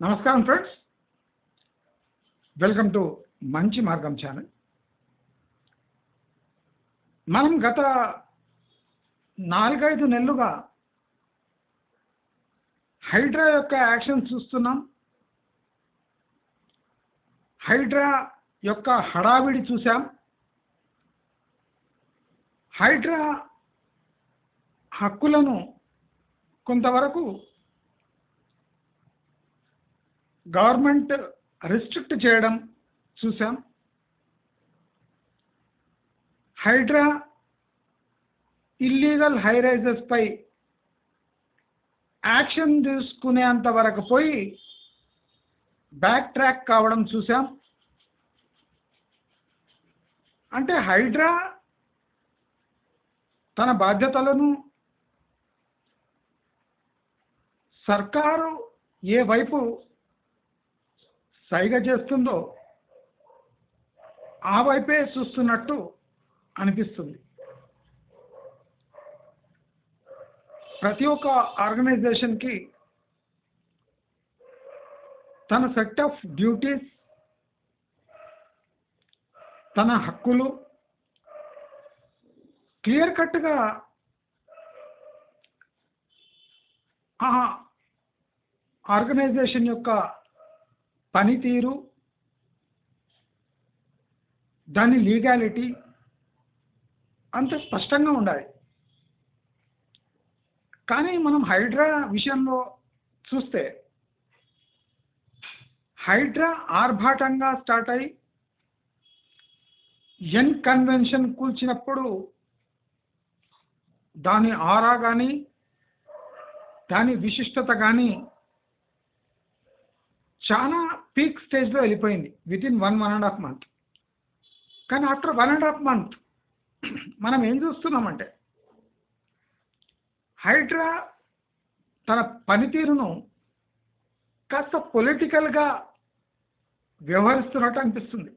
నమస్కారం friends, welcome to మంచి మార్గం ఛానల్. మనం గత 4-5 నెలలుగా హైడ్రా యొక్క యాక్షన్ చూస్తున్నాం. హైడ్రా యొక్క హడావిడి చూసాం. హైడ్రా హక్కులను కొంతవరకు గవర్నమెంట్ రిస్ట్రిక్ట్ చేయడం చూసాం. హైడ్రా ఇల్లీగల్ హైరైజెస్ పై యాక్షన్ తీసుకునేంత వరకు పోయి బ్యాక్ ట్రాక్ కావడం చూసాం. అంటే హైడ్రా తన బాధ్యతలను సర్కారు ఏ వైపు సైగ చేస్తుందో ఆ వైపే చూస్తున్నట్టు అనిపిస్తుంది. ప్రతి ఒక్క ఆర్గనైజేషన్కి తన సెట్ ఆఫ్ డ్యూటీస్, తన హక్కులు క్లియర్ కట్గా ఆ ఆర్గనైజేషన్ యొక్క పనితీరు, దాని లీగాలిటీ అంత స్పష్టంగా ఉండాలి. కానీ మనం హైడ్రా విషయంలో చూస్తే హైడ్రా ఆర్భాటంగా స్టార్ట్ అయి ఎన్ కన్వెన్షన్ కూల్చినప్పుడు దాని ఆరా కానీ దాని విశిష్టత కానీ చాలా పీక్ స్టేజ్లో వెళ్ళిపోయింది వితిన్ 1.5 month. కానీ ఆఫ్టర్ 1.5 month మనం ఏం చూస్తున్నామంటే హైడ్రా తన పనితీరును కాస్త పొలిటికల్గా వ్యవహరిస్తున్నట్టు అనిపిస్తుంది.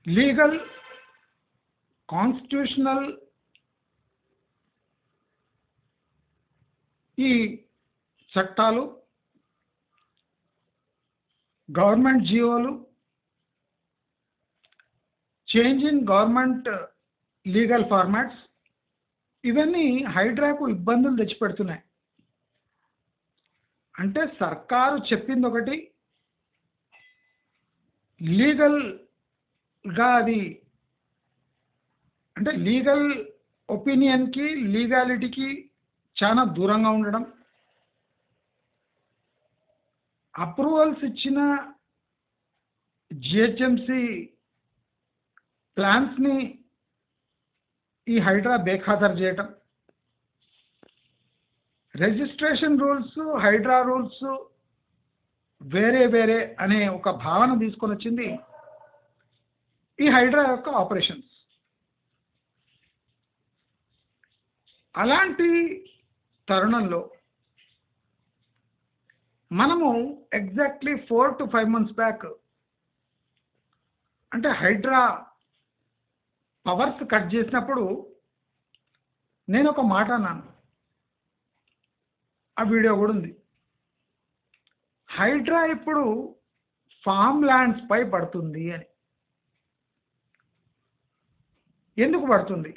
లీగల్, కాన్స్టిట్యూషనల్ ఈ చట్టాలు, గవర్నమెంట్ జియోలు, change in government legal formats ఇవన్నీ హైడ్రాకు ఇబ్బందులు తెచ్చిపెడుతున్నాయి. అంటే సర్కారు చెప్పింది ఒకటి, లీగల్గా అది అంటే లీగల్ ఒపీనియన్కి, లీగాలిటీకి చాలా దూరంగా ఉండడం, అప్రూవల్స్ ఇచ్చిన జిహెచ్ఎంసి ప్లాన్స్ని ఈ హైడ్రా బేఖాతరు చేయటం, రిజిస్ట్రేషన్ రూల్స్, హైడ్రా రూల్స్ వేరే వేరే అనే ఒక భావన తీసుకొని వచ్చింది ఈ హైడ్రా యొక్క ఆపరేషన్స్. అలాంటి తరుణంలో మనము ఎగ్జాక్ట్లీ 4 to 5 months బ్యాక్ అంటే హైడ్రా పవర్స్ కట్ చేసినప్పుడు నేను ఒక మాట అన్నాను, ఆ వీడియో కూడా ఉంది. హైడ్రా ఇప్పుడు ఫామ్ ల్యాండ్స్ పై పడుతుంది అని. ఎందుకు పడుతుంది?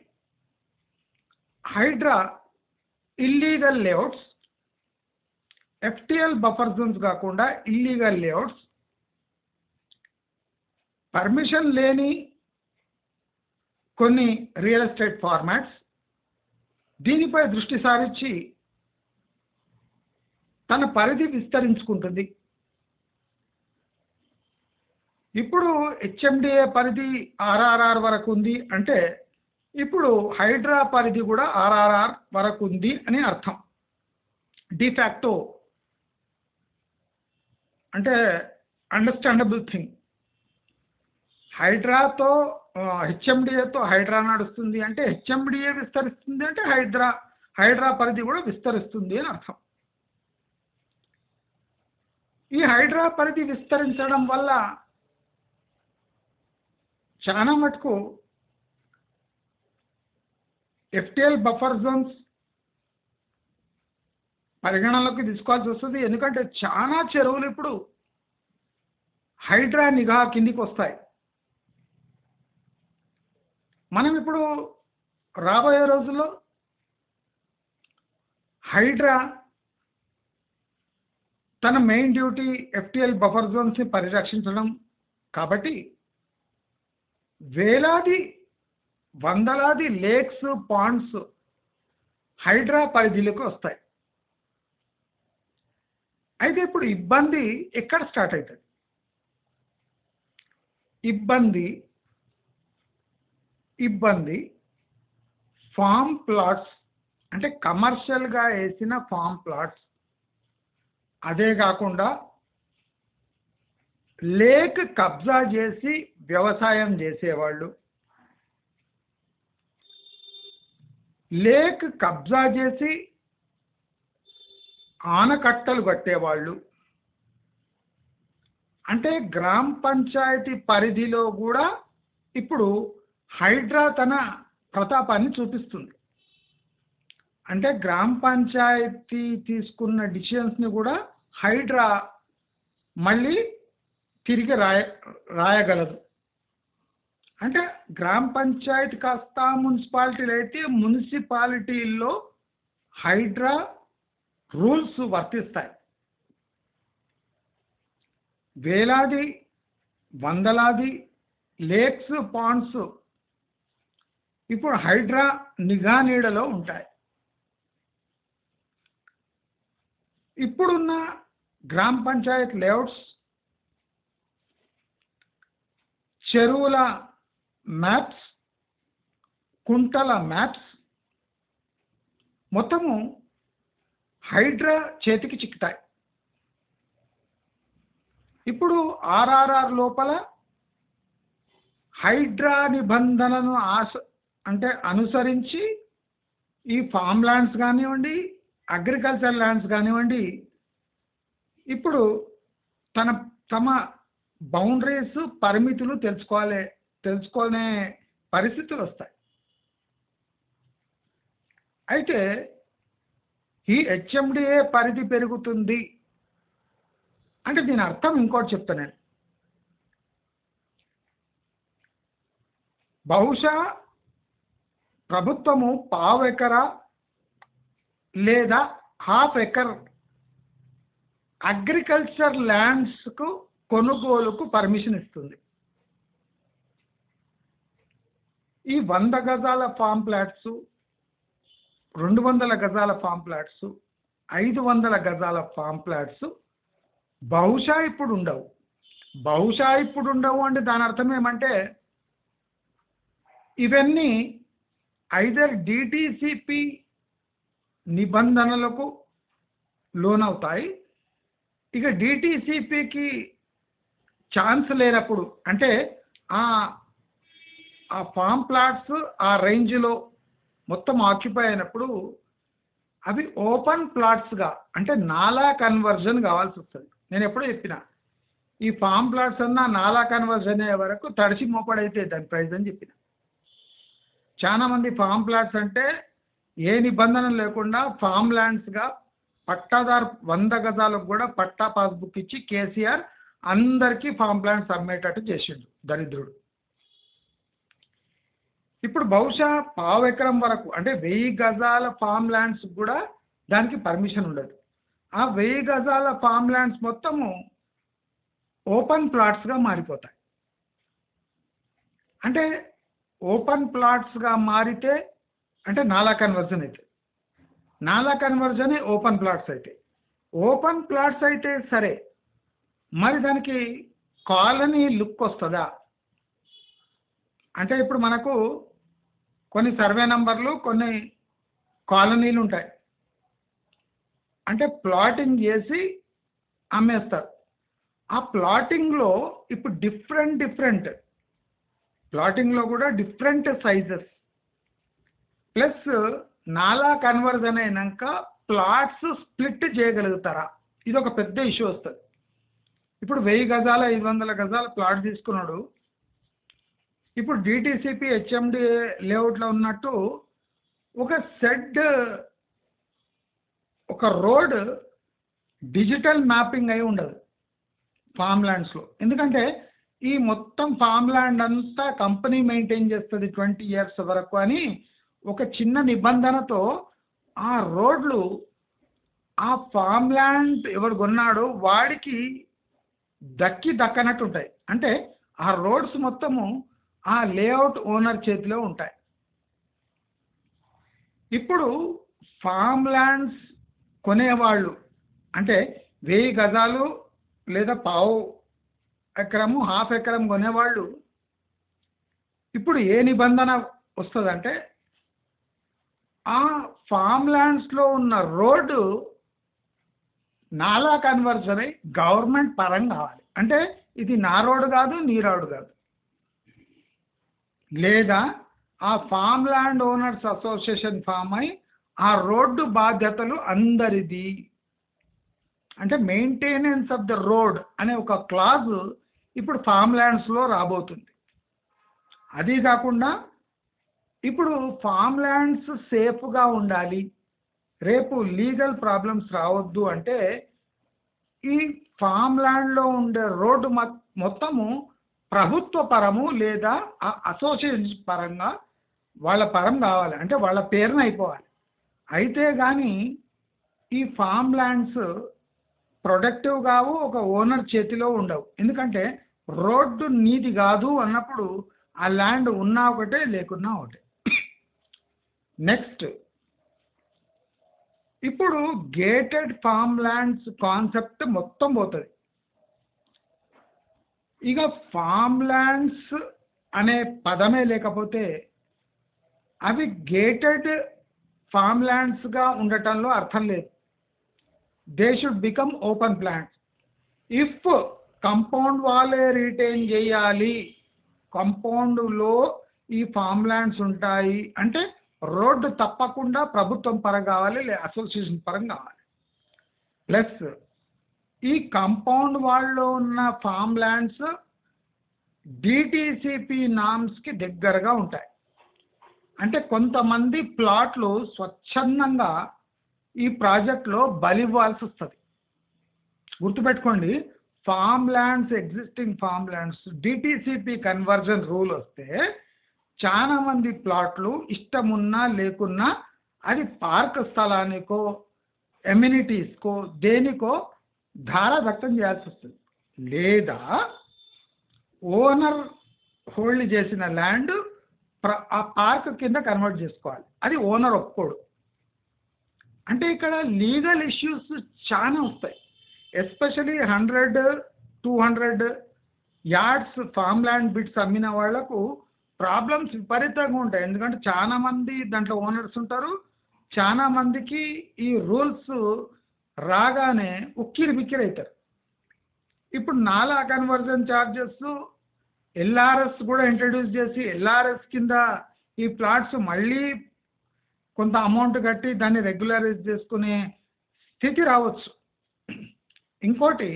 HYDRAA illegal layouts, FTL buffer zones కాకుండా ఇల్లీగల్ లేఅవుట్స్, పర్మిషన్ లేని కొన్ని రియల్ ఎస్టేట్ ఫార్మాట్స్, దీనిపై దృష్టి సారించి తన పరిధి విస్తరించుకుంటుంది. ఇప్పుడు హెచ్ఎండిఏ పరిధి ఆర్ఆర్ఆర్ వరకు ఉంది అంటే ఇప్పుడు హైడ్రా పరిధి కూడా ఆర్ఆర్ఆర్ వరకు ఉంది అని అర్థం. డిఫాక్టో అంటే అండర్స్టాండబుల్ థింగ్. హైడ్రాతో హెచ్ఎండిఏతో హైడ్రా నడుస్తుంది అంటే హెచ్ఎండిఏ విస్తరిస్తుంది అంటే హైడ్రా పరిధి కూడా విస్తరిస్తుంది అని అర్థం. ఈ హైడ్రా పరిధి విస్తరించడం వల్ల చాలా మటుకు ఎఫ్టిఎల్ బఫర్ జోన్స్ పరిగణనలోకి తీసుకోవాల్సి వస్తుంది. ఎందుకంటే చాలా చెరువులు ఇప్పుడు హైడ్రా నిఘా కిందికి వస్తాయి. మనం ఇప్పుడు రాబోయే రోజుల్లో హైడ్రా తన మెయిన్ డ్యూటీ ఎఫ్టిఎల్ బఫర్ జోన్స్ని పరిరక్షించడం కాబట్టి వేలాది వందలాది లేక్స్ పాండ్స్ హైడ్రా పరిధిలోకి వస్తాయి. అయితే ఇప్పుడు ఇబ్బంది ఎక్కడ స్టార్ట్ అవుతుంది? ఇబ్బంది ఫామ్ ప్లాట్స్, అంటే కమర్షియల్గా వేసిన ఫామ్ ప్లాట్స్, అదే కాకుండా లేక్ కబ్జా చేసి వ్యవసాయం చేసేవాళ్ళు, లేక్ కబ్జా చేసి ఆనకట్టలు కట్టేవాళ్ళు, అంటే గ్రామ పంచాయతీ పరిధిలో కూడా ఇప్పుడు హైడ్రా తన ప్రతాపాన్ని చూపిస్తుంది. అంటే గ్రామ పంచాయతీ తీసుకున్న డిసిషన్స్ని కూడా హైడ్రా మళ్ళీ తిరిగి రాయగలదు. అంటే గ్రామ పంచాయతీ కాస్త మున్సిపాలిటీలు అయితే మున్సిపాలిటీల్లో హైడ్రా రూల్స్ వర్తిస్తాయి. వేలాది వందలాది లేక్స్ పాండ్స్ ఇప్పుడు హైడ్రా నిఘా నీడలో ఉంటాయి. ఇప్పుడున్న గ్రామ పంచాయత్ లేఅవుట్స్, చెరువుల మ్యాప్స్, కుంటల మ్యాప్స్ మొత్తము హైడ్రా చేతికి చిక్కుతాయి. ఇప్పుడు ఆర్ఆర్ఆర్ లోపల హైడ్రా నిబంధనలను అనుసరించి ఈ ఫామ్ ల్యాండ్స్ కానివ్వండి, అగ్రికల్చర్ ల్యాండ్స్ కానివ్వండి, ఇప్పుడు తమ బౌండరీస్, పరిమితులు తెలుసుకునే పరిస్థితులు వస్తాయి. అయితే ఈ హెచ్ఎండిఏ పరిధి పెరుగుతుంది అంటే దీని అర్థం ఇంకోటి చెప్తాను నేను. బహుశా ప్రభుత్వము పావు ఎకరా లేదా హాఫ్ ఎకర్ అగ్రికల్చర్ ల్యాండ్స్కు కొనుగోలుకు పర్మిషన్ ఇస్తుంది. ఈ 100 గజాల ఫామ్ ప్లాట్స్, 200 గజాల ఫామ్ ప్లాట్స్, 500 గజాల ఫామ్ ప్లాట్స్ బహుశా ఇప్పుడు ఉండవు. అంటే దాని అర్థం ఏమంటే ఇవన్నీ ఐదర్ డిటిసిపి నిబంధనలకు లోనవుతాయి. ఇక డిటిసిపికి ఛాన్స్ లేనప్పుడు, అంటే ఆ ఫామ్ ప్లాట్స్ ఆ రేంజ్లో మొత్తం ఆక్యుపై అయినప్పుడు అవి ఓపెన్ ప్లాట్స్గా, అంటే నాలా కన్వర్జన్ కావాల్సి వస్తుంది. నేను ఎప్పుడూ చెప్పిన ఈ ఫామ్ ప్లాట్స్ అన్నా నాలా కన్వర్జన్ అయ్యే వరకు తడిసి మోపడైతే దాని ప్రైజ్ అని చెప్పిన. చాలామంది ఫామ్ ప్లాట్స్ అంటే ఏ నిబంధన లేకుండా ఫామ్ ల్యాండ్స్గా పట్టాదారు 100 గజాలకు కూడా పట్టా పాస్బుక్ ఇచ్చి కేసీఆర్ అందరికీ ఫామ్ ల్యాండ్స్ అమ్మేటట్టు చేసిండు దరిద్రుడు. ఇప్పుడు బహుశా పావు ఎకరం వరకు, అంటే 1000 గజాల ఫామ్ ల్యాండ్స్ కూడా దానికి పర్మిషన్ ఉండదు. ఆ 1000 గజాల ఫామ్ ల్యాండ్స్ మొత్తము ఓపెన్ ప్లాట్స్గా మారిపోతాయి. అంటే ఓపెన్ ప్లాట్స్గా మారితే అంటే నాలా కన్వర్జన్ అయితే, నాలా కన్వర్జనే ఓపెన్ ప్లాట్స్ అయితే, ఓపెన్ ప్లాట్స్ అయితే సరే, మరి దానికి కాలనీ లుక్ వస్తుందా? అంటే ఇప్పుడు మనకు కొన్ని సర్వే నంబర్లు, కొన్ని కాలనీలు ఉంటాయి. అంటే ప్లాటింగ్ చేసి అమ్మేస్తారు. ఆ ప్లాటింగ్లో ఇప్పుడు డిఫరెంట్ ప్లాటింగ్లో కూడా డిఫరెంట్ సైజెస్ ప్లస్ నాలా కన్వర్జన్ అయినాక ప్లాట్స్ స్ప్లిట్ చేయగలుగుతారా? ఇది ఒక పెద్ద ఇష్యూ వస్తుంది. ఇప్పుడు 1000 గజాల 500 గజాల ప్లాట్ తీసుకున్నాడు. ఇప్పుడు డిటిసిపి హెచ్ఎండిఏ లేఅవుట్లో ఉన్నట్టు ఒక ఒక రోడ్ డిజిటల్ మ్యాపింగ్ అయి ఉండదు ఫామ్ ల్యాండ్స్లో. ఎందుకంటే ఈ మొత్తం ఫామ్ ల్యాండ్ అంతా కంపెనీ మెయింటైన్ చేస్తుంది 20 years వరకు అని ఒక చిన్న నిబంధనతో ఆ రోడ్లు ఆ ఫామ్ ల్యాండ్ ఎవరు కొన్నాడో వాడికి దక్కనట్టు ఉంటాయి. అంటే ఆ రోడ్స్ మొత్తము ఆ లేఅవుట్ ఓనర్ చేతిలో ఉంటాయి. ఇప్పుడు ఫామ్ ల్యాండ్స్ కొనేవాళ్ళు అంటే 1000 గజాలు లేదా పావు ఎకరము హాఫ్ ఎకరం కొనేవాళ్ళు ఇప్పుడు ఏ నిబంధన వస్తుందంటే ఆ ఫామ్ ల్యాండ్స్లో ఉన్న రోడ్డు నాలా కన్వర్జన్ అయి గవర్నమెంట్ పరం కావాలి. అంటే ఇది నా రోడ్డు కాదు, నీ రోడ్డు కాదు. లేదా ఆ farm land owners association form అయి ఆ రోడ్డు బాధ్యతలు అందరిది. అంటే మెయింటెనెన్స్ ఆఫ్ ద రోడ్ అనే ఒక క్లాజ్ ఇప్పుడు ఫామ్ ల్యాండ్స్లో రాబోతుంది. అది కాకుండా ఇప్పుడు ఫామ్ ల్యాండ్స్ సేఫ్గా ఉండాలి, రేపు లీగల్ ప్రాబ్లమ్స్ రావద్దు అంటే ఈ ఫామ్ ల్యాండ్లో ఉండే రోడ్డు మొత్తము ప్రభుత్వ పరము లేదా ఆ అసోసియేషన్ పరంగా వాళ్ళ పరం కావాలి. అంటే వాళ్ళ పేరున అయిపోవాలి. అయితే కానీ ఈ ఫామ్ ల్యాండ్స్ ప్రొడక్టివ్ కావు, ఒక ఓనర్ చేతిలో ఉండవు. ఎందుకంటే రోడ్డు నీది కాదు అన్నప్పుడు ఆ ల్యాండ్ ఉన్నా ఒకటే లేకున్నా ఒకటే. నెక్స్ట్ ఇప్పుడు గేటెడ్ ఫామ్ ల్యాండ్స్ కాన్సెప్ట్ మొత్తం పోతుంది. ఇక ఫామ్ ల్యాండ్స్ అనే పదమే లేకపోతే అవి గేటెడ్ ఫామ్ ల్యాండ్స్గా ఉండటంలో అర్థం లేదు. They should become open plants. If compound వాళ్ళే రిటైన్ చేయాలి, కంపౌండ్లో ఈ ఫామ్ ల్యాండ్స్ ఉంటాయి అంటే రోడ్డు తప్పకుండా ప్రభుత్వం పరం కావాలి, లేదా అసోసియేషన్ పరం కావాలి. ప్లస్ ఈ కాంపౌండ్ వాళ్ళలో ఉన్న ఫామ్ ల్యాండ్స్ డిటిసిపి నామ్స్కి దగ్గరగా ఉంటాయి. అంటే కొంతమంది ప్లాట్లు స్వచ్ఛందంగా ఈ ప్రాజెక్ట్లో బలివ్వాల్సి వస్తుంది. గుర్తుపెట్టుకోండి, form lands existing form lands DTCP conversion rule వస్తే చాలా మంది ప్లాట్లు ఇష్టమున్నా లేకున్నా అది పార్క్ స్థలానికో ఎమ్యూనిటీస్కో దేనికో ధార వ్యక్తం చేయాల్సి వస్తుంది. లేదా ఓనర్ హోల్డ్ చేసిన ల్యాండ్ ఆ పార్క్ కింద కన్వర్ట్ చేసుకోవాలి. అది ఓనర్ ఒప్పుకోడు. అంటే ఇక్కడ లీగల్ ఇష్యూస్ చాలా వస్తాయి. Especially 100-200 yards farm land bits అమ్మిన వాళ్లకు ప్రాబ్లమ్స్ విపరీతంగా ఉంటాయి. ఎందుకంటే చాలా మంది దాంట్లో ఓనర్స్ ఉంటారు. చాలా మందికి ఈ రూల్స్ రాగానే ఉక్కిరి బిక్కిరి అవుతారు. ఇప్పుడు నాలా కన్వర్జన్ ఛార్జెస్ ఎల్ఆర్ఎస్ కూడా ఇంట్రడ్యూస్ చేసి ఎల్ఆర్ఎస్ కింద ఈ ప్లాట్స్ మళ్ళీ కొంత అమౌంట్ కట్టి దాన్ని రెగ్యులరైజ్ చేసుకునే స్థితి రావచ్చు. ఇంకోటి,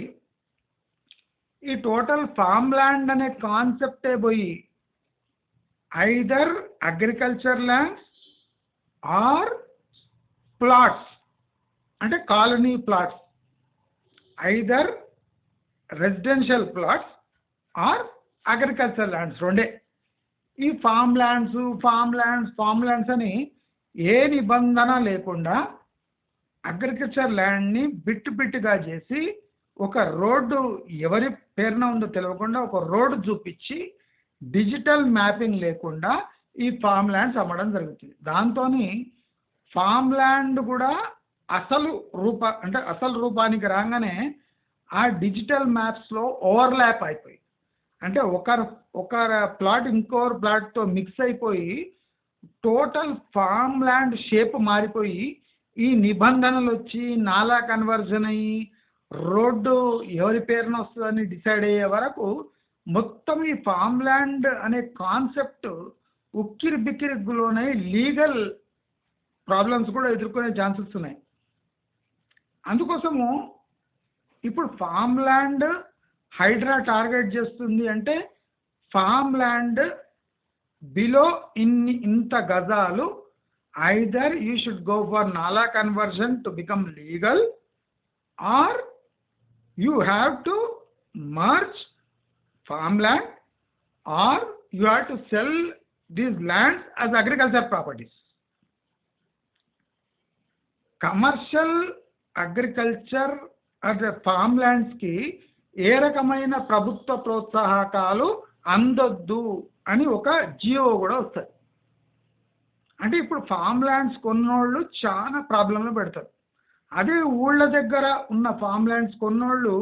ఈ టోటల్ ఫామ్ ల్యాండ్ అనే కాన్సెప్టే పోయి either agriculture lands or plots అంటే colony plots, either residential plots or agriculture lands రెండే. ఈ ఫామ్ ల్యాండ్స్ అని ఏ నిబంధన లేకుండా అగ్రికల్చర్ ల్యాండ్ని బిట్టుగా చేసి ఒక రోడ్డు ఎవరి పేరున ఉందో తెలియకుండా ఒక రోడ్డు చూపించి డిజిటల్ మ్యాపింగ్ లేకుండా ఈ ఫామ్ ల్యాండ్స్ అమ్మడం జరుగుతుంది. దాంతో ఫామ్ ల్యాండ్ కూడా అసలు రూపానికి రాగానే ఆ డిజిటల్ మ్యాప్స్లో ఓవర్లాప్ అయిపోయి, అంటే ఒక ప్లాట్ ఇంకోరు ప్లాట్తో మిక్స్ అయిపోయి టోటల్ ఫామ్ ల్యాండ్ షేప్ మారిపోయి ఈ నిబంధనలు వచ్చి నాలా కన్వర్జన్ అయ్యి రోడ్డు ఎవరి పేరున వస్తుందని డిసైడ్ అయ్యే వరకు మొత్తం ఈ ఫామ్ ల్యాండ్ అనే కాన్సెప్ట్ ఉక్కిరి బిక్కిరికి లోనై లీగల్ ప్రాబ్లమ్స్ కూడా ఎదుర్కొనే ఛాన్సెస్ ఉన్నాయి. అందుకోసము ఇప్పుడు ఫామ్ ల్యాండ్ హైడ్రా టార్గెట్ చేస్తుంది అంటే ఫామ్ ల్యాండ్ బిలో ఇంత గజాలు either you should go for nala conversion to become legal, or you have to merge farmland, or you have to sell these lands as agriculture properties. Commercial agriculture అంటే form ల్యాండ్స్కి ఏ రకమైన ప్రభుత్వ ప్రోత్సాహకాలు అందొద్దు అని ఒక జియో కూడా వస్తుంది. అంటే ఇప్పుడు ఫామ్ ల్యాండ్స్ కొన్నోళ్ళు చాలా ప్రాబ్లంలో పెడతారు. అదే ఊళ్ళ దగ్గర ఉన్న ఫామ్ ల్యాండ్స్ కొన్నోళ్ళు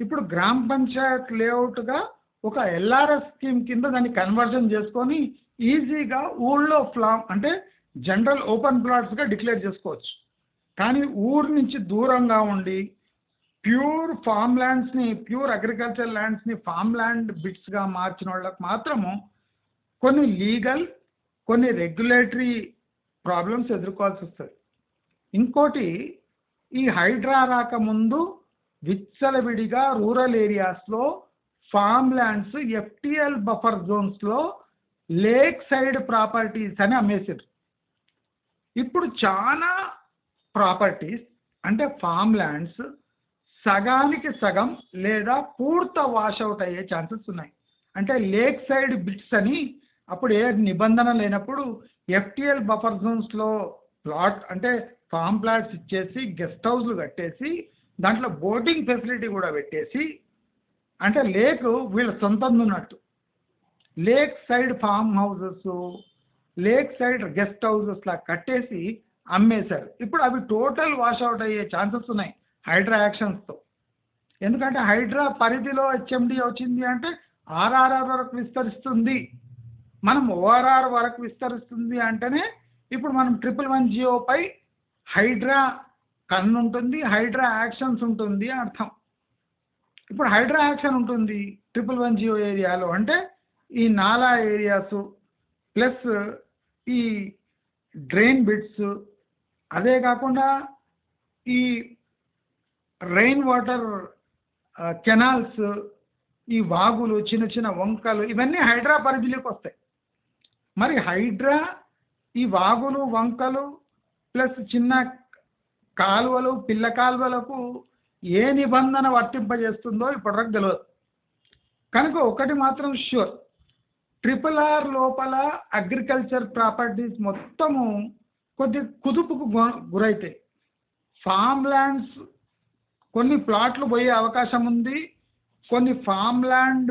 ఇప్పుడు గ్రామ పంచాయత్ లేఅవుట్గా ఒక ఎల్ఆర్ఎస్ స్కీమ్ కింద దాన్ని కన్వర్జన్ చేసుకొని ఈజీగా ఊళ్ళో అంటే జనరల్ ఓపెన్ ప్లాట్స్గా డిక్లేర్ చేసుకోవచ్చు. కానీ ఊరు నుంచి దూరంగా ఉండి ప్యూర్ ఫామ్ ల్యాండ్స్ని, ప్యూర్ అగ్రికల్చర్ ల్యాండ్స్ని ఫామ్ ల్యాండ్ బిట్స్గా మార్చిన వాళ్ళకి మాత్రము కొన్ని లీగల్, కొన్ని రెగ్యులేటరీ ప్రాబ్లమ్స్ ఎదుర్కోవాల్సి వస్తుంది. ఇంకోటి, ఈ హైడ్రా రాకముందు విచ్చలవిడిగా రూరల్ ఏరియాస్లో ఫామ్ ల్యాండ్స్ ఎఫ్టిఎల్ బఫర్ జోన్స్లో లేక్ సైడ్ ప్రాపర్టీస్ అని అమ్మేసారు. ఇప్పుడు చాలా ప్రాపర్టీస్ అంటే ఫామ్ ల్యాండ్స్ సగానికి సగం లేదా పూర్త వాషౌట్ అయ్యే ఛాన్సెస్ ఉన్నాయి. అంటే లేక్ సైడ్ బిట్స్ అని అప్పుడు ఏ నిబంధన లేనప్పుడు ఎఫ్టిఎల్ బఫర్ జోన్స్లో ప్లాట్ అంటే ఫామ్ ప్లాట్స్ ఇచ్చేసి గెస్ట్ హౌస్లు కట్టేసి దాంట్లో బోటింగ్ ఫెసిలిటీ కూడా పెట్టేసి అంటే లేక్ వీళ్ళ సొంతం ఉన్నట్టు lake side farm houses, lake side guest houses లా కట్టేసి అమ్మేశారు. ఇప్పుడు అవి టోటల్ వాషౌట్ అయ్యే ఛాన్సెస్ ఉన్నాయి హైడ్రా యాక్షన్స్తో. ఎందుకంటే హైడ్రా పరిధిలో హెచ్ఎండి వచ్చింది అంటే ఆర్ఆర్ఆర్ వరకు విస్తరిస్తుంది, మనం ఓఆర్ఆర్ వరకు విస్తరిస్తుంది అంటేనే ఇప్పుడు మనం 111 హైడ్రా కన్ను ఉంటుంది, హైడ్రా యాక్షన్స్ ఉంటుంది అని అర్థం. ఇప్పుడు హైడ్రా యాక్షన్ ఉంటుంది 111 ఏరియాలో అంటే ఈ నాలా ఏరియాస్ ప్లస్ ఈ డ్రైన్ బిట్స్, అదే కాకుండా ఈ రెయిన్ వాటర్ కెనాల్స్, ఈ వాగులు, చిన్న చిన్న వంకలు, ఇవన్నీ హైడ్రా పరిధిలోకి వస్తాయి. మరి హైడ్రా ఈ వాగులు, వంకలు ప్లస్ చిన్న కాలువలు, పిల్ల కాలువలకు ఏ నిబంధన వర్తింపజేస్తుందో ఇప్పటివరకు తెలియదు. కనుక ఒకటి మాత్రం ష్యూర్, RRR లోపల అగ్రికల్చర్ ప్రాపర్టీస్ మొత్తము కొద్ది కుదుపుకు గురైతాయి. ఫామ్ ల్యాండ్స్ కొన్ని ప్లాట్లు పోయే అవకాశం ఉంది, కొన్ని ఫామ్ ల్యాండ్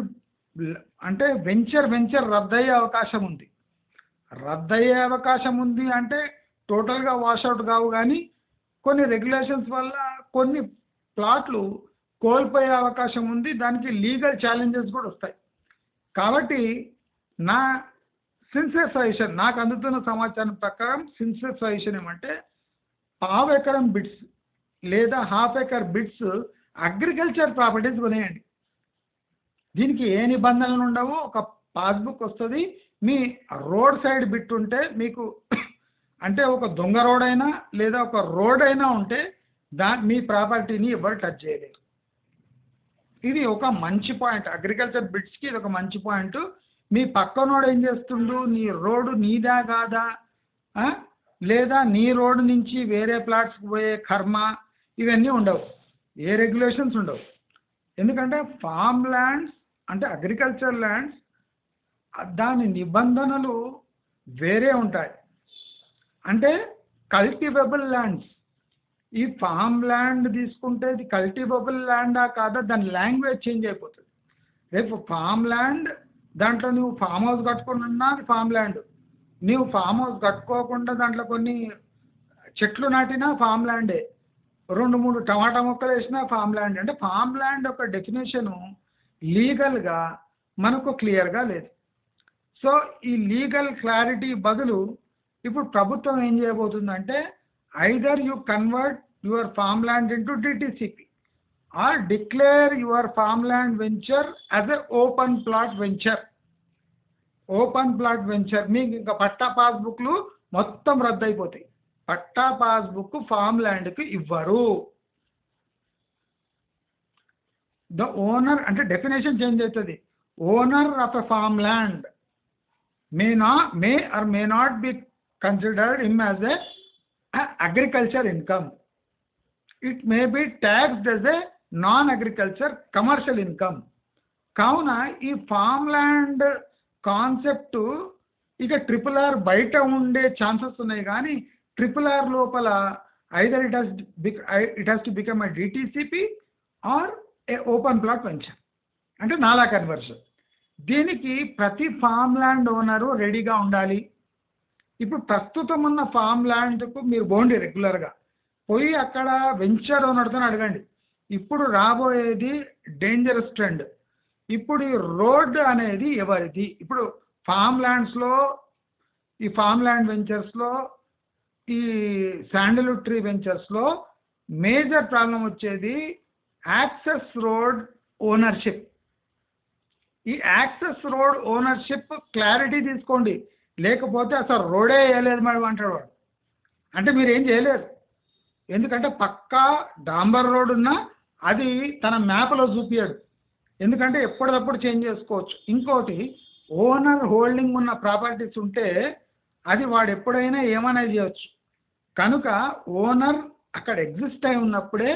అంటే వెంచర్ రద్దయ్యే అవకాశం ఉంది. రద్దయ్యే అవకాశం ఉంది అంటే టోటల్గా వాషౌట్ కావు, కానీ కొన్ని రెగ్యులేషన్స్ వల్ల కొన్ని ప్లాట్లు కోల్పోయే అవకాశం ఉంది. దానికి లీగల్ ఛాలెంజెస్ కూడా వస్తాయి. కాబట్టి నా సిన్సియర్ సజెషన్, నాకు అందుతున్న సమాచారం ప్రకారం సిన్సియర్ సజెషన్ ఏమంటే 1/2 ఎకరం బిట్స్ లేదా 1/2 ఎకర్ బిట్స్ అగ్రికల్చర్ ప్రాపర్టీస్ కొనేయండి. దీనికి ఏ నిబంధనలు ఉండవు, ఒక పాస్బుక్ వస్తుంది. మీ రోడ్ సైడ్ బిట్ ఉంటే మీకు అంటే ఒక దొంగ రోడ్ అయినా లేదా ఒక రోడ్ అయినా ఉంటే మీ ప్రాపర్టీని ఎవరు టచ్ చేయలేరు. ఇది ఒక మంచి పాయింట్, అగ్రికల్చర్ బిట్స్కి ఇది ఒక మంచి పాయింట్. మీ పక్కనోడు ఏం చేస్తుండు, నీ రోడ్డు నీదా కాదా, లేదా నీ రోడ్డు నుంచి వేరే ప్లాట్స్కి పోయే కర్మ, ఇవన్నీ ఉండవు, ఏ రెగ్యులేషన్స్ ఉండవు. ఎందుకంటే ఫామ్ ల్యాండ్స్ అంటే అగ్రికల్చర్ ల్యాండ్స్ దాని నిబంధనలు వేరే ఉంటాయి. అంటే కల్టివబుల్ ల్యాండ్స్, ఈ ఫామ్ ల్యాండ్ తీసుకుంటే ఇది కల్టివబుల్ ల్యాండా కాదా దాని లాంగ్వేజ్ చేంజ్ అయిపోతుంది. రేపు ఫామ్ ల్యాండ్ దాంట్లో నువ్వు ఫామ్ హౌస్ కట్టుకున్నా అది ఫామ్ ల్యాండ్, నువ్వు ఫామ్ హౌస్ కట్టుకోకుండా దాంట్లో కొన్ని చెట్లు నాటినా ఫామ్ ల్యాండే, 2-3 టమాటా మొక్కలు వేసినా ఫామ్ ల్యాండ్. అంటే ఫామ్ ల్యాండ్ ఒక డెఫినేషను లీగల్గా మనకు క్లియర్గా లేదు. సో ఈ లీగల్ క్లారిటీ బదులు ఇప్పుడు ప్రభుత్వం ఏం చేయబోతుందంటే either you convert your farm land into DTCP or declare your farmland venture as a open plot venture. Open plot venture మీకు ఇంకా పట్టా పాస్బుక్లు మొత్తం రద్దు అయిపోతాయి. పట్టా పాస్బుక్ ఫామ్ ల్యాండ్కి ఇవ్వరు. ద ఓనర్ అంటే డెఫినేషన్ చేంజ్ అవుతుంది. Owner of a farm land may or may not be considered him as a agriculture income. It may be taxed as a non-agriculture commercial income. కావున ఈ farm land concept ఇక RRR బయట ఉండే chances ఉన్నాయి, కానీ RRR లోపల either it has to become a DTCP or a open plot venture, అంటే NALA conversion. దీనికి ప్రతి ఫామ్ ల్యాండ్ ఓనరు రెడీగా ఉండాలి. ఇప్పుడు ప్రస్తుతం ఉన్న ఫామ్ ల్యాండ్కు మీరు పోండి, రెగ్యులర్గా పోయి అక్కడ వెంచర్ ఓనర్తో అడగండి. ఇప్పుడు రాబోయేది డేంజరస్ ట్రెండ్. ఇప్పుడు ఈ రోడ్ అనేది ఎవరిది? ఇప్పుడు ఫామ్ ల్యాండ్స్లో, ఈ ఫామ్ ల్యాండ్ వెంచర్స్లో, ఈ శాండల్వుడ్ ట్రీ వెంచర్స్లో మేజర్ ప్రాబ్లం వచ్చేది యాక్సెస్ రోడ్ ఓనర్షిప్. ఈ యాక్సెస్ రోడ్ ఓనర్షిప్ క్లారిటీ తీసుకోండి, లేకపోతే అసలు రోడే వేయలేదు మేడం అంటాడు వాడు. అంటే మీరు ఏం చేయలేరు, ఎందుకంటే పక్కా డాంబర్ రోడ్ ఉన్నా అది తన మ్యాప్లో చూపించాడు, ఎందుకంటే ఎప్పటికప్పుడు చేంజ్ చేసుకోవచ్చు. ఇంకోటి, ఓనర్ హోల్డింగ్ ఉన్న ప్రాపర్టీస్ ఉంటే అది వాడు ఎప్పుడైనా ఏమైనా చేయవచ్చు. కనుక ఓనర్ అక్కడ ఎగ్జిస్ట్ అయి ఉన్నప్పుడే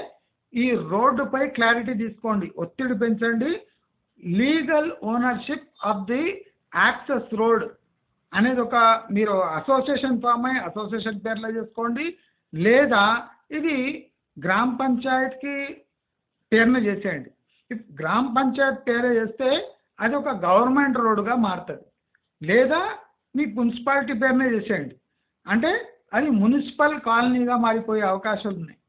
ఈ రోడ్డుపై క్లారిటీ తీసుకోండి, ఒత్తిడి పెంచండి. Legal ownership of the access road అనేది ఒక మీరు అసోసియేషన్ ఫామ్ అయ్యి అసోసియేషన్ పేర్లో చేసుకోండి, లేదా ఇది గ్రామ పంచాయత్కి పేరున చేసేయండి. ఇఫ్ గ్రామ పంచాయత్ పేరు చేస్తే అది ఒక గవర్నమెంట్ రోడ్డుగా మారుతుంది, లేదా మీ మున్సిపాలిటీ పేరునే చేసేయండి, అంటే అది మున్సిపల్ కాలనీగా మారిపోయే అవకాశాలు ఉన్నాయి.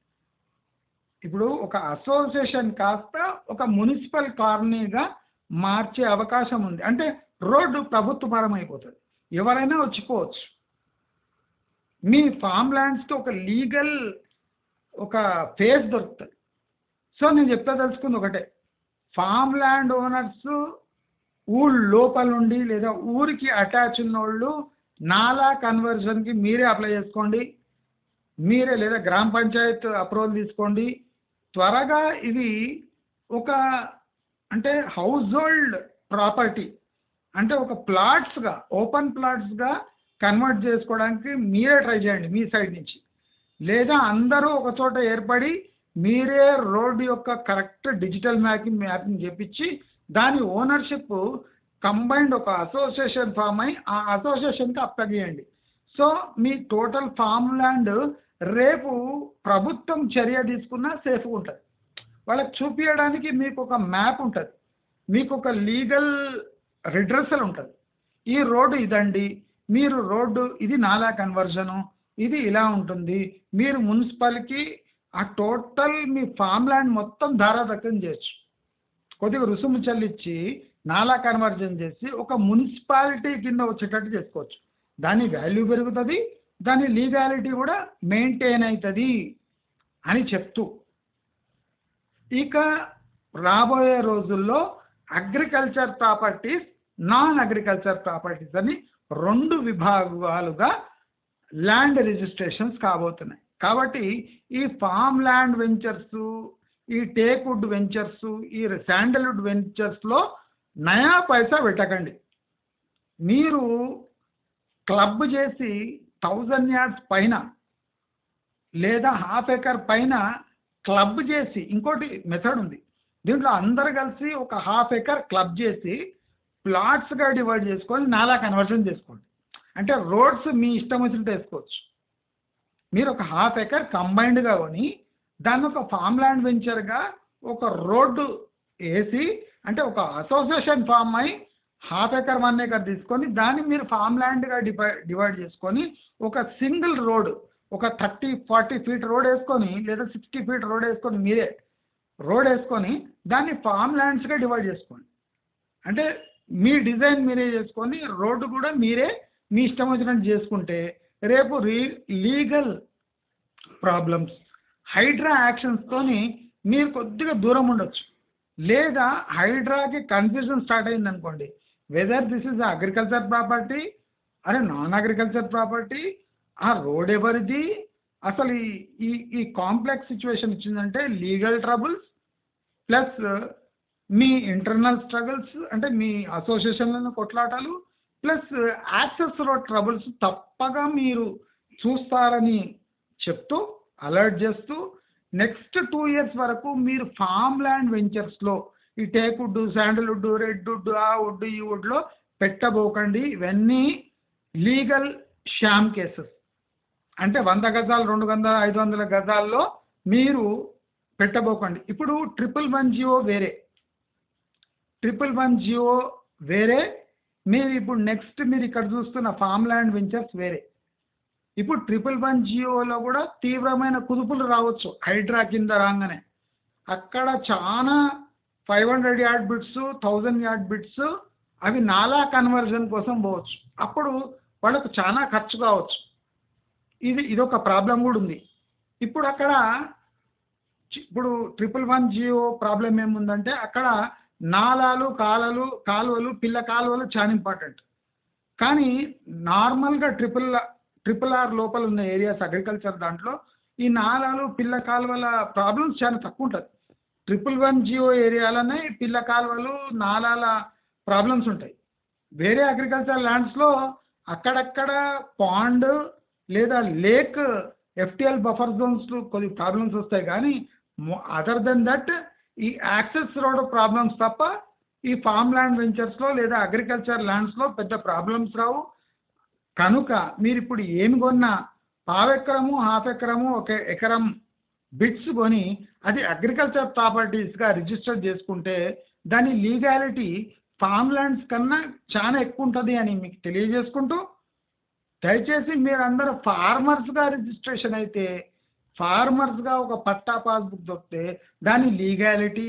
ఇప్పుడు ఒక అసోసియేషన్ కాస్త ఒక మున్సిపల్ కాలనీగా మార్చే అవకాశం ఉంది, అంటే రోడ్డు ప్రభుత్వపరం అయిపోతుంది, ఎవరైనా వచ్చిపోవచ్చు. మీ ఫామ్ ల్యాండ్స్కి ఒక లీగల్ ఒక ఫేస్ దొరుకుతుంది. సో నేను తెలుసుకుంది ఒకటే, ఫామ్ ల్యాండ్ ఓనర్స్ ఊళ్ళ లోపల నుండి లేదా ఊరికి అటాచ్ ఉన్న వాళ్ళు నాలా కన్వర్జన్కి మీరే అప్లై చేసుకోండి, మీరే లేదా గ్రామ పంచాయత్ అప్రూవల్ తీసుకోండి. త్వరగా ఇది ఒక అంటే హౌస్ హోల్డ్ ప్రాపర్టీ, అంటే ఒక ప్లాట్స్గా ఓపెన్ ప్లాట్స్గా కన్వర్ట్ చేసుకోవడానికి మీరే ట్రై చేయండి మీ సైడ్ నుంచి, లేదా అందరూ ఒక చోట ఏర్పడి మీరే రోడ్డు యొక్క కరెక్ట్ డిజిటల్ మ్యాపింగ్ చేపించి దాని ఓనర్షిప్ కంబైన్డ్ ఒక అసోసియేషన్ ఫామ్ అయి ఆ అసోసియేషన్కి అప్పగియండి. సో మీ టోటల్ ఫామ్ ల్యాండ్ రేపు ప్రభుత్వం చర్య తీసుకున్నా సేఫ్గా ఉంటుంది. వాళ్ళకి చూపించడానికి మీకు ఒక మ్యాప్ ఉంటుంది, మీకు ఒక లీగల్ రిడ్రెసల్ ఉంటుంది. ఈ రోడ్డు ఇదండి, మీరు రోడ్డు ఇది నాలా కన్వర్జను, ఇది ఇలా ఉంటుంది. మీరు మున్సిపల్కి ఆ టోటల్ మీ ఫామ్ ల్యాండ్ మొత్తం ధారాదత్తం చేయొచ్చు. కొద్దిగా రుసుము చెల్లించి నాలా కన్వర్జన్ చేసి ఒక మున్సిపాలిటీ కింద వచ్చేటట్టు చేసుకోవచ్చు. దాని వాల్యూ పెరుగుతుంది, దాని లీగాలిటీ కూడా మెయింటైన్ అవుతుంది అని చెప్తూ, ఇక రాబోయే రోజుల్లో agriculture properties, non agriculture properties అని 2 విభాగాలుగా ల్యాండ్ రిజిస్ట్రేషన్స్ కాబోతున్నాయి. కాబట్టి ఈ ఫామ్ ల్యాండ్ వెంచర్స్, ఈ టేక్వుడ్ వెంచర్స్, ఈ శాండల్వుడ్ వెంచర్స్లో నయా పైసా పెట్టకండి. మీరు క్లబ్ చేసి 1000 yards పైన లేదా ½ acre పైన క్లబ్ చేసి, ఇంకోటి మెథడ్ ఉంది దీంట్లో, అందరు కలిసి ఒక ½ acre క్లబ్ చేసి ప్లాట్స్గా డివైడ్ చేసుకొని నాలా కన్వర్షన్ చేసుకోండి. అంటే రోడ్స్ మీ ఇష్టం వచ్చినట్టు వేసుకోవచ్చు. మీరు ఒక ½ acre కంబైన్డ్గా కొని దాన్ని ఒక ఫామ్ ల్యాండ్ వెంచర్గా ఒక రోడ్డు వేసి, అంటే ఒక అసోసియేషన్ ఫామ్ అయి ½ acre 1 acre తీసుకొని దాన్ని మీరు ఫామ్ ల్యాండ్గా డివైడ్ చేసుకొని ఒక సింగిల్ రోడ్, ఒక 30-40 feet రోడ్ వేసుకొని లేదా 60 feet రోడ్ వేసుకొని మీరే రోడ్ వేసుకొని దాన్ని ఫామ్ ల్యాండ్స్గా డివైడ్ చేసుకోండి. అంటే మీ డిజైన్ మీరే చేసుకొని రోడ్డు కూడా మీరే మీ ఇష్టం వచ్చినట్టు చేసుకుంటే రేపు లీగల్ ప్రాబ్లమ్స్, హైడ్రా యాక్షన్స్తోని మీరు కొద్దిగా దూరం ఉండొచ్చు. లేదా హైడ్రాకి కన్ఫ్యూజన్ స్టార్ట్ అయింది అనుకోండి, whether this is agriculture property or non agriculture property, ఆ రోడ్ ఎవరిది, అసలు ఈ కాంప్లెక్స్ సిచ్యువేషన్ ఇచ్చిందంటే లీగల్ ట్రబుల్స్ ప్లస్ మీ ఇంటర్నల్ స్ట్రగుల్స్, అంటే మీ అసోసియేషన్లను కొట్లాటాలు ప్లస్ యాక్సెస్ రోడ్ ట్రబుల్స్ తప్పగా మీరు చూస్తారని చెప్తూ అలర్ట్ చేస్తూ నెక్స్ట్ 2 ఇయర్స్ వరకు మీరు ఫామ్ ల్యాండ్ వెంచర్స్లో ఈ టేక్వుడ్, శాండల్వుడ్, రెడ్వుడ్, ఆ వుడ్, ఈ వుడ్లో పెట్టబోకండి. ఇవన్నీ లీగల్ షామ్ కేసెస్. అంటే 100 గజాలు, 200, 500 గజాల్లో మీరు పెట్టబోకండి. ఇప్పుడు 111 జియో వేరే, 111 జియో వేరే. మీరు ఇప్పుడు నెక్స్ట్ మీరు ఇక్కడ చూస్తున్న ఫామ్ ల్యాండ్ వెంచర్స్ వేరే. ఇప్పుడు 111 జియోలో కూడా తీవ్రమైన కుదుపులు రావచ్చు హైడ్రా కింద రాగానే. అక్కడ చాలా 500 యార్డ్ బిట్స్, 1000 యార్డ్ బిట్స్ అవి నాలా కన్వర్జన్ కోసం పోవచ్చు. అప్పుడు వాళ్ళకు చాలా ఖర్చు కావచ్చు. ఇదొక ప్రాబ్లం కూడా ఉంది. ఇప్పుడు అక్కడ ఇప్పుడు 111 జియో ప్రాబ్లం ఏముందంటే అక్కడ నాలాలు, కాలువలు, పిల్ల కాలువలు చాలా ఇంపార్టెంట్. కానీ నార్మల్గా ట్రిపుల్ ఆర్ లోపల ఉన్న ఏరియాస్ అగ్రికల్చర్ దాంట్లో ఈ నాలాలు, పిల్ల కాలువల ప్రాబ్లమ్స్ చాలా తక్కువ ఉంటుంది. 111 జియో ఏరియాలోనే పిల్ల కాలువలు, నాలాల ప్రాబ్లమ్స్ ఉంటాయి. వేరే అగ్రికల్చర్ ల్యాండ్స్లో అక్కడక్కడ పాండ్ లేదా లేక్, ఎఫ్టిఎల్ బఫర్ జోన్స్ కొద్ది ప్రాబ్లమ్స్ వస్తాయి. కానీ అదర్ దెన్ దట్ ఈ యాక్సెస్ రోడ్ ప్రాబ్లమ్స్ తప్ప ఈ ఫామ్ ల్యాండ్ వెంచర్స్లో లేదా అగ్రికల్చర్ ల్యాండ్స్లో పెద్ద ప్రాబ్లమ్స్ రావు. కనుక మీరు ఇప్పుడు ఏమి కొన్నా పావెకరము, హాఫ్ ఎకరము, 1 ఎకరం బిట్స్ కొని అది అగ్రికల్చర్ ప్రాపర్టీస్గా రిజిస్టర్ చేసుకుంటే దాని లీగాలిటీ ఫామ్ ల్యాండ్స్ కన్నా చాలా ఎక్కువ ఉంటుంది అని మీకు తెలియజేసుకుంటూ, దయచేసి మీరందరూ ఫార్మర్స్గా రిజిస్ట్రేషన్ అయితే ఫార్మర్స్గా ఒక పట్టా పాస్బుక్ దొరికితే దాని లీగాలిటీ,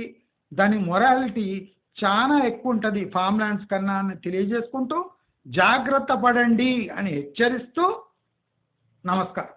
దాని మొరాలిటీ చాలా ఎక్కువ ఉంటుంది ఫామ్ ల్యాండ్స్ కన్నా అని తెలియజేసుకుంటూ జాగ్రత్త పడండి అని హెచ్చరిస్తూ నమస్కారం.